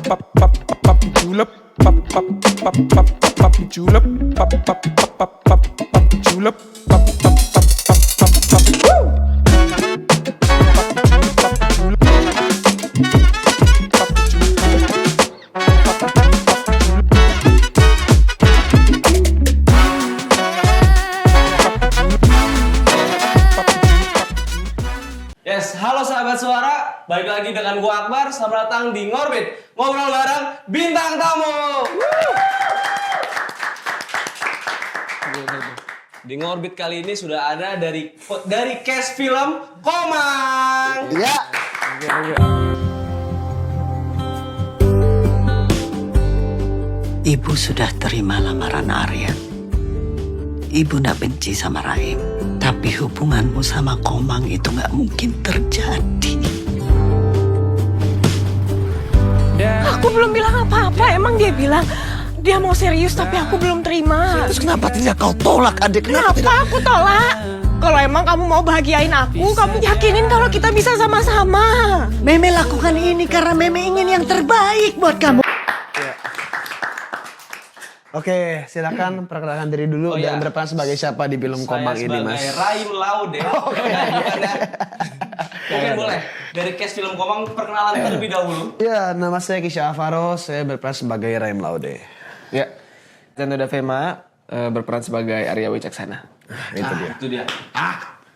julep, julep, julep, Yes, halo sahabat suara, balik lagi dengan gua Akbar. Selamat datang di Ngorbit, ngobrol bareng bintang tamu. Di Ngorbit kali ini sudah ada dari cast film Komang. Ya. Ibu sudah terima lamaran Arya. Ibu nak benci sama Raim. Tapi hubunganmu sama Komang itu gak mungkin terjadi. Aku belum bilang apa-apa. Emang dia bilang dia mau serius tapi aku belum terima. Terus kenapa tidak kau tolak, adik? Kenapa aku tolak? Kalau emang kamu mau bahagiain aku, kamu yakinin kalau kita bisa sama-sama. Meme lakukan ini karena Meme ingin yang terbaik buat kamu. Oke, silakan perkenalkan diri dulu dan berperan sebagai siapa di film Komang ini, Mas? Saya sebagai Raim Laude. Mungkin boleh dari cast film Komang perkenalan terlebih dahulu. Ya, nama saya Kisha Alvaro, saya berperan sebagai Raim Laude. Ya, Zenoda Fema berperan sebagai Arya Wicaksana. Itu dia.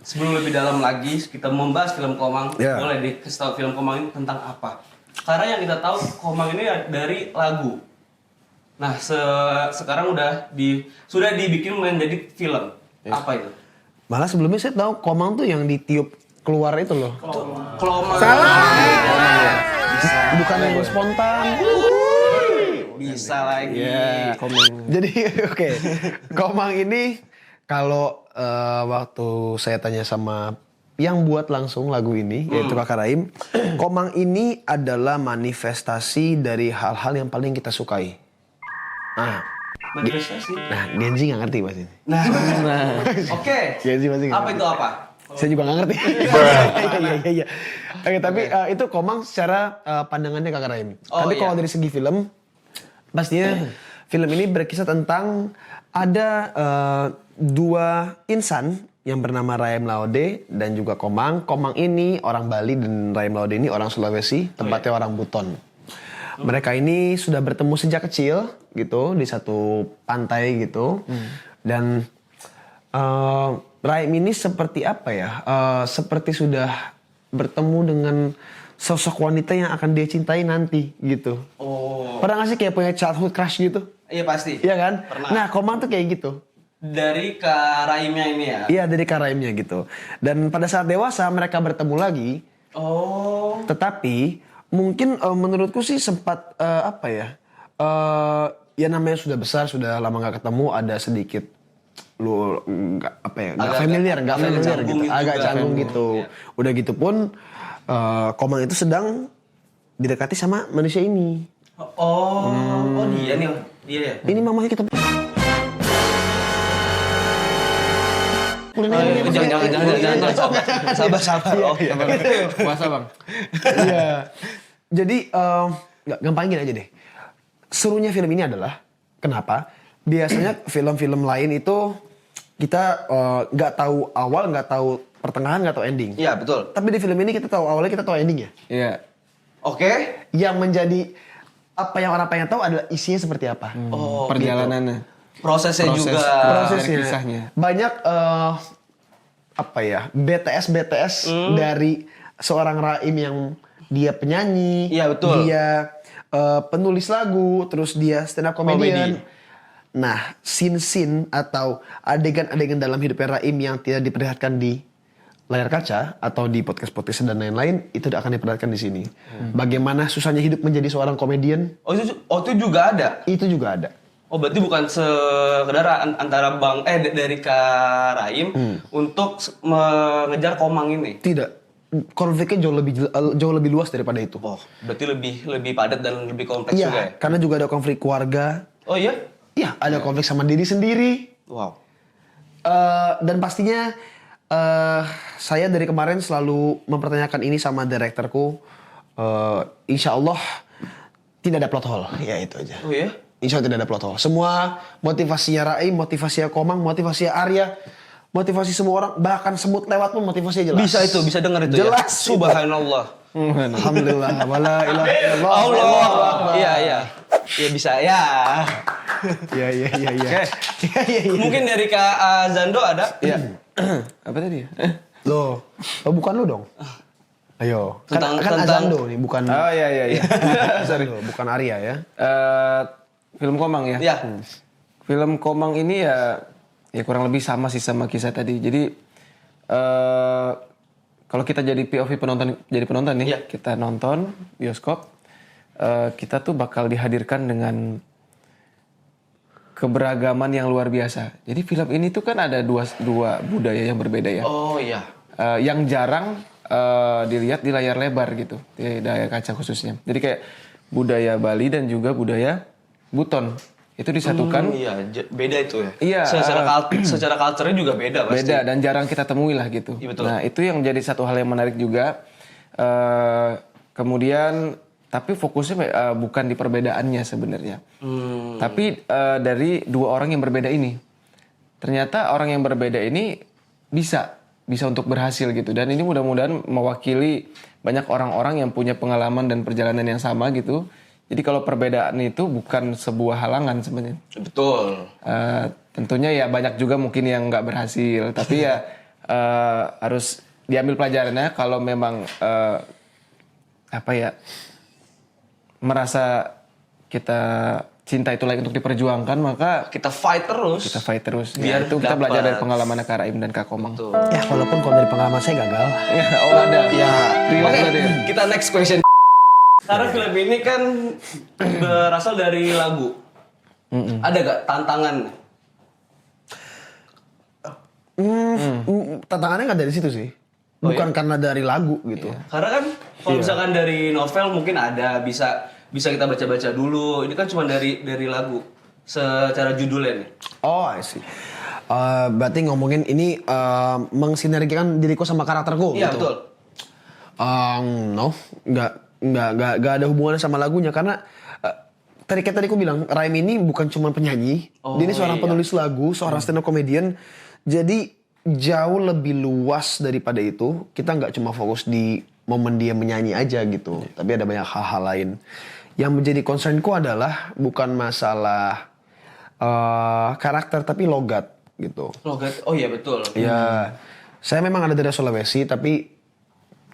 Sebelum lebih dalam lagi kita membahas film Komang, Ya. boleh dikasih tahu film Komang ini tentang apa? Karena yang kita tahu Komang ini dari lagu. Nah, sekarang sudah dibikin menjadi film. Apa itu? Malah sebelumnya saya tahu Komang tuh yang ditiup keluar itu loh. Komang. Bukan yang spontan. Bisa lagi. Ya. Jadi oke. Komang ini kalau waktu saya tanya sama yang buat langsung lagu ini, yaitu Kakak Raim, Komang ini adalah manifestasi dari hal-hal yang paling kita sukai. Manifestasi. Genzi nggak ngerti mas ini. Oke. Genzi pasti nggak Apa ngerti. itu apa? Saya juga nggak ngerti. Iya. Oke, tapi itu Komang secara pandangannya Kakak Raim. Tapi kalau dari segi film, pastinya film ini berkisah tentang ada dua insan yang bernama Raim Laude dan juga Komang. Komang ini orang Bali dan Raim Laude ini orang Sulawesi, tempatnya orang Buton. Mereka ini sudah bertemu sejak kecil gitu di satu pantai gitu. Dan Raim ini seperti apa ya? Seperti sudah bertemu dengan sosok wanita yang akan dia cintai nanti gitu. Oh. Pernah gak sih kayak punya childhood crush gitu? Iya pasti. Iya kan? Pernah. Nah, Komang tuh kayak gitu. Dari Kak Raimnya ini ya? Iya, dari Kak Raimnya gitu. Dan pada saat dewasa mereka bertemu lagi. Oh. Tetapi mungkin menurutku sih sempat ya namanya sudah besar, sudah lama nggak ketemu, ada sedikit nggak familiar gitu, agak canggung gitu. Udah gitu pun Komang itu sedang didekati sama manusia ini. Oh dia nih, dia ya. Ini mamanya kita. Jangan. Sabar. Oh iya. Puasa bang. Iya. Jadi gampangin aja deh. Serunya film ini adalah kenapa? Biasanya film-film lain itu kita nggak tahu awal, nggak tahu pertengahan, nggak tahu ending. Iya betul. Tapi di film ini kita tahu awalnya, kita tahu endingnya. Iya. Oke. Yang menjadi apa yang orang pengen tahu adalah isinya seperti apa. Oh, Perjalanannya. Prosesnya Proses. juga. Prosesnya. dari kisahnya. Banyak BTS dari seorang Raim yang dia penyanyi, Iya, betul. dia penulis lagu, terus dia stand up comedian. Nah, scene atau adegan-adegan dalam hidupnya Raim yang tidak diperlihatkan di layar kaca atau di podcast-podcast dan lain-lain itu akan diperlihatkan di sini. Bagaimana susahnya hidup menjadi seorang komedian, itu juga ada. itu juga ada. Oh berarti bukan sekedar antara dari Kak Raim untuk mengejar Komang ini. Tidak. Konfliknya jauh lebih luas daripada itu. Oh, berarti lebih padat dan lebih kompleks juga ya? Iya, karena juga ada konflik keluarga. Oh iya? Iya, ada konflik sama diri sendiri. Wow. Dan pastinya saya dari kemarin selalu mempertanyakan ini sama direkturku. Insya Allah tidak ada plot hole. Ya itu aja. Oh ya? Insya Allah tidak ada plot hole. Semua motivasinya Raim, motivasinya Komang, motivasinya Arya, motivasi semua orang, bahkan semut lewat pun motivasinya jelas. Bisa itu, bisa dengar itu jelas. ya. Subhanallah. Alhamdulillah. Wala ilaha illallah. Allah. Iya, iya. Ya bisa ya. Iya. Iya. Mungkin dari Kak Zando ada? Iya. Apa tadi? Loh, bukan lu dong. Ayo, kan Tentang- Azando nih, bukan Oh iya. Azando, bukan Arya ya. Film Komang ya? Iya. Film Komang ini ya kurang lebih sama sih sama kisah tadi. Jadi kalau kita jadi POV penonton nih, Iya. kita nonton bioskop, kita tuh bakal dihadirkan dengan keberagaman yang luar biasa. Jadi film ini tuh kan ada dua budaya yang berbeda ya. Oh iya. Yang jarang dilihat di layar lebar gitu, di layar kaca khususnya. Jadi kayak budaya Bali dan juga budaya Buton itu disatukan. Iya, beda itu ya. Iya, Secara culture-nya juga beda pasti. Beda dan jarang kita temui lah gitu. Iya, betul. Nah itu yang jadi satu hal yang menarik juga. Kemudian tapi fokusnya bukan di perbedaannya sebenarnya. Tapi dari dua orang yang berbeda ini, ternyata orang yang berbeda ini bisa untuk berhasil gitu. Dan ini mudah-mudahan mewakili banyak orang-orang yang punya pengalaman dan perjalanan yang sama gitu. Jadi kalau perbedaan itu bukan sebuah halangan sebenarnya. Betul. Tentunya ya banyak juga mungkin yang nggak berhasil, tapi ya harus diambil pelajarannya kalau memang merasa kita cinta itu layak untuk diperjuangkan, maka Kita fight terus. kita fight terus. Biar Itu kita dapat. belajar dari pengalaman Kak Raim dan Kak Komang. Betul. Ya walaupun kalau dari pengalaman saya gagal. Oh ada. Ya. Real Oke, ada ya? kita next question. Karena film ini kan berasal dari lagu. Ada gak tantangan? Tantangannya nggak dari situ sih. Bukan karena dari lagu gitu. Karena kan kalau misalkan dari novel mungkin ada bisa kita baca-baca dulu. Ini kan cuma dari lagu secara judulnya nih. Oh, I see. Berarti ngomongin ini mensinergikan diriku sama karakterku Iya, gitu. betul. No, nggak ada hubungannya sama lagunya karena tadi aku bilang Raim ini bukan cuma penyanyi, dia ini seorang penulis lagu, seorang stand up comedian. Jadi jauh lebih luas daripada itu. Kita nggak cuma fokus di momen dia menyanyi aja gitu, tapi ada banyak hal-hal lain. Yang menjadi concernku adalah bukan masalah karakter tapi logat gitu. Logat. Oh iya betul. Ya, saya memang ada dari Sulawesi tapi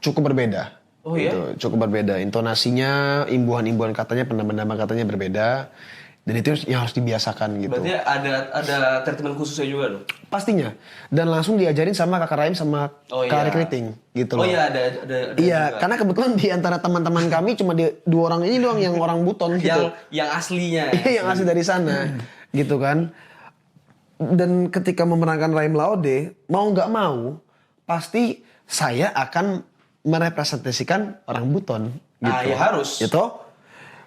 cukup berbeda. Oh iya? Gitu, cukup berbeda. Intonasinya, imbuhan-imbuhan katanya, penambah-penambah katanya berbeda. Dan itu yang harus dibiasakan gitu. Berarti ada treatment khususnya juga dong? Pastinya. Dan langsung diajarin sama Kakak Raim sama Kak Ari Kriting gitu loh. Oh iya ada Iya, juga. karena kebetulan di antara teman-teman kami cuma dua orang ini doang yang orang Buton gitu. yang aslinya. Yang asli dari sana, gitu kan. Dan ketika memerankan Raim Laude, mau nggak mau, pasti saya akan merepresentasikan orang Buton. Gitu. Ah, ya harus. Gitu.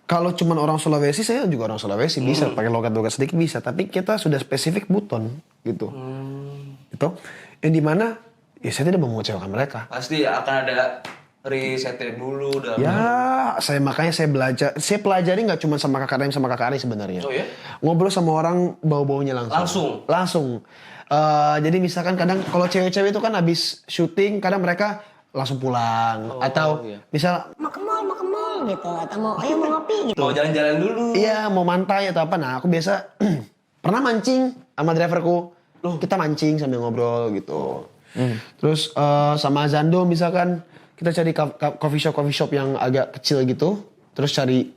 Kalau cuma orang Sulawesi, saya juga orang Sulawesi bisa pakai logat-logat sedikit bisa, tapi kita sudah spesifik Buton, gitu. Gitu. Yang dimana, ya saya tidak mau mengecewakan mereka. Pasti akan ada risetnya dulu dalam. Ya, makanya saya belajar. Saya pelajari nggak cuma sama Kakak Raim sama Kakak Ari sebenarnya. Oh ya? Ngobrol sama orang bau-baunya langsung. Langsung. Jadi misalkan kadang kalau cewek-cewek itu kan habis syuting, kadang mereka langsung pulang atau misal mau ke mall gitu atau mau mau ngopi gitu. Mau jalan-jalan dulu. iya mau mantai atau apa. Nah aku biasa pernah mancing sama driverku. Kita mancing sambil ngobrol gitu. Terus sama Zando misalkan kita cari coffee shop yang agak kecil gitu. Terus cari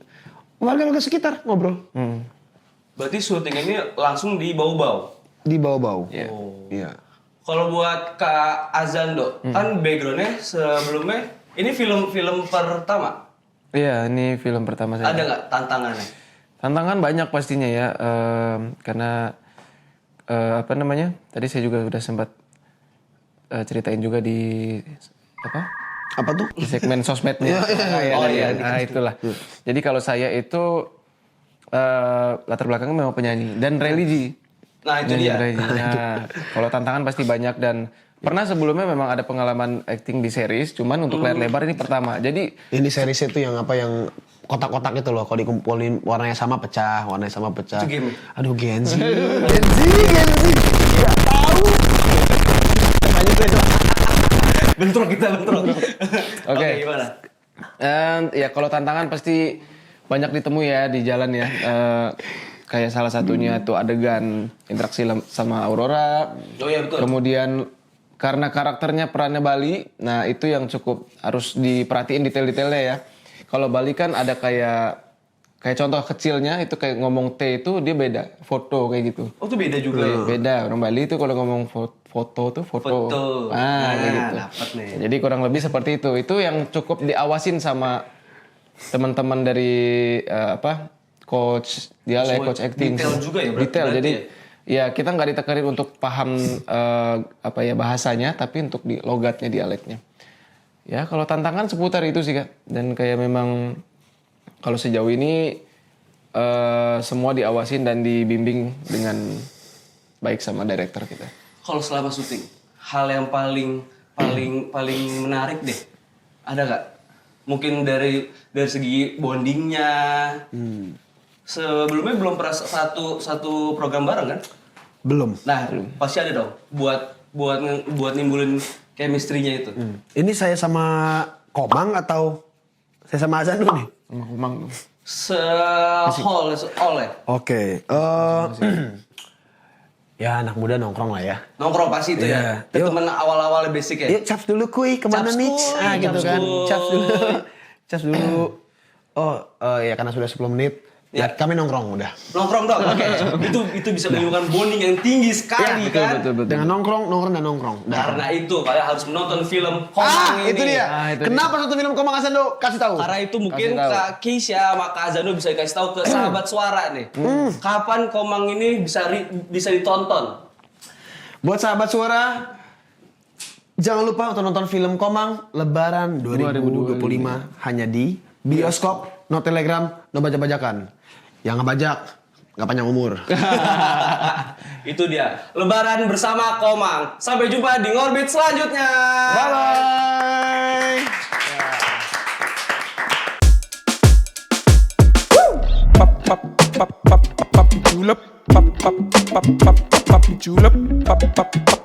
warga-warga sekitar ngobrol. Berarti syuting ini langsung di Bau-Bau. Di bau-bau. Oh. Iya. Kalau buat Kak Azando, kan backgroundnya sebelumnya ini film-film pertama. Iya, ini film pertama saya. Ada nggak tantangannya? Tantangan banyak pastinya ya, karena apa namanya? Tadi saya juga udah sempat ceritain juga di Apa tuh? di segmen sosmednya. Nah, itulah. Jadi kalau saya itu latar belakangnya memang penyanyi dan religi. Nah itu dia. Nah, kalau tantangan pasti banyak dan pernah sebelumnya memang ada pengalaman acting di series, cuman untuk layar lebar ini pertama. Jadi Ini series itu yang apa yang kotak-kotak itu loh. Kalau dikumpulin warnanya sama pecah, warnanya sama pecah. Itu game. Aduh, Genzi. Genzi. Gak tahu. Lanjut aja. Bentrok kita, bentrok. Oke. Gimana? Ya kalau tantangan pasti banyak ditemui ya di jalan ya. Kayak salah satunya tuh adegan interaksi sama Aurora. Oh iya betul. Kemudian karena karakternya perannya Bali, nah itu yang cukup harus diperhatiin detail-detailnya ya. Kalau Bali kan ada kayak contoh kecilnya itu kayak ngomong T itu dia beda, foto kayak gitu. Oh itu beda juga ya? Beda, orang Bali itu kalau ngomong foto tuh foto. Kayak gitu. Dapet nih. Jadi kurang lebih seperti itu. Itu yang cukup diawasin sama teman-teman dari coach dialek, coach acting. Detail juga ya berarti. Detail. Jadi ya kita nggak ditekanin untuk paham bahasanya, tapi untuk di logatnya, dialeknya. Ya kalau tantangan seputar itu sih Kak. Dan kayak memang kalau sejauh ini semua diawasin dan dibimbing dengan baik sama director kita. Kalau selama syuting, hal yang paling menarik deh, ada gak? Mungkin dari segi bondingnya. Sebelumnya belum pernah satu program bareng kan? Belum. Nah, pasti ada dong buat nimbulin chemistry-nya itu. Ini saya sama Komang atau saya sama Azanu nih? Emang All ya. Oke. Ya anak muda nongkrong lah ya. Nongkrong pasti itu Iya. ya. Temen awal-awal basic ya. Yuk caps dulu kuy, kemana Caps nih? kuy, Ah gitu caps kan. kuy. Caps dulu. Caps dulu. Oh ya karena sudah 10 menit. Ya kami nongkrong udah. Nongkrong dong. Oke. Itu bisa menimbulkan bonding yang tinggi sekali kan. betul. Dengan nongkrong dan nongkrong. Udah. Karena itu kalian harus menonton film Komang ini. Itu dia. itu Kenapa satu film Komang Azanu? Kasih tahu. Karena itu mungkin Kasih tahu. Kak Keisha sama Kak Azanu bisa dikasih tahu ke sahabat suara nih. Kapan Komang ini bisa ditonton? Buat sahabat suara, jangan lupa untuk nonton film Komang Lebaran 2025 hanya di bioskop, no Telegram, no bajak-bajakan. Yang ngebajak nggak panjang umur. Itu dia. Lebaran bersama Komang. Sampai jumpa di Ngorbit selanjutnya. Bye bye. Pop julep, pop julep, pop